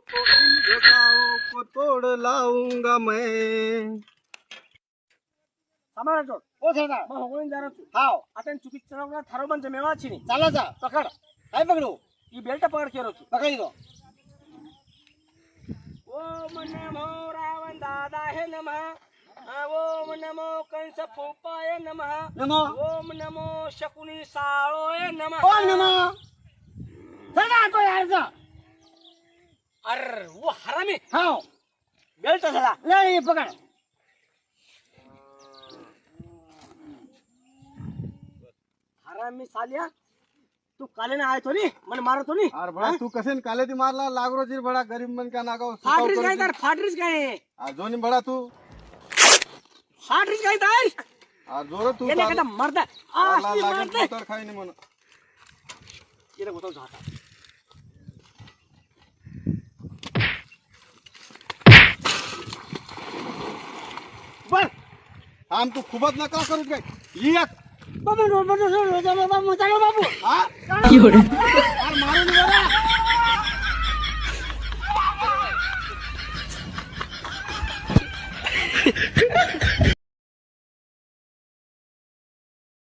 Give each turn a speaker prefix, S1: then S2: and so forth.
S1: तो इन घटाओं को तोड़ लाऊंगा मैं.
S2: सामान जोड
S3: ओ सरदार
S2: मग होऊन जाणार तू
S3: हाव
S2: आता चुकीत चढवणार थारोबन मेवाची नाही
S3: चाला जा
S2: पकड
S3: काय पकडू
S2: ही बेल्ट पकड केलो तू
S3: पकडी दो
S2: ओम नमो रावण दादा हे नमः ओम नमो कंस फूपाय नमः
S3: नमो
S2: ओम नमो शकुनी साळोय नमः
S3: ओ नमो सरदार तो यार जा
S2: अरे वो हरामी
S3: हाव
S2: बेल्ट झाला
S3: ले पकड
S2: हरामी सालिया तू काले ना आयतो नी मन मारतो नी
S1: अरे बड़ा तू कसे न काले ती मारला लागरो जी बड़ा गरीब मन का नागाव
S2: फाटरीच काय तर फाटरीच काय
S1: जोनी बड़ा तू
S2: फाटरीच काय तर
S1: जोर तू
S2: येणे कदा मरदा आशी मारते
S1: तर खाई नाही म्हण
S2: येणे गोतो जाता
S1: बर आम तू खूपच नका करू काय एक
S3: बाबू बाबू चलो बाबू
S1: हा
S3: एवढे
S1: अरे मारून बरा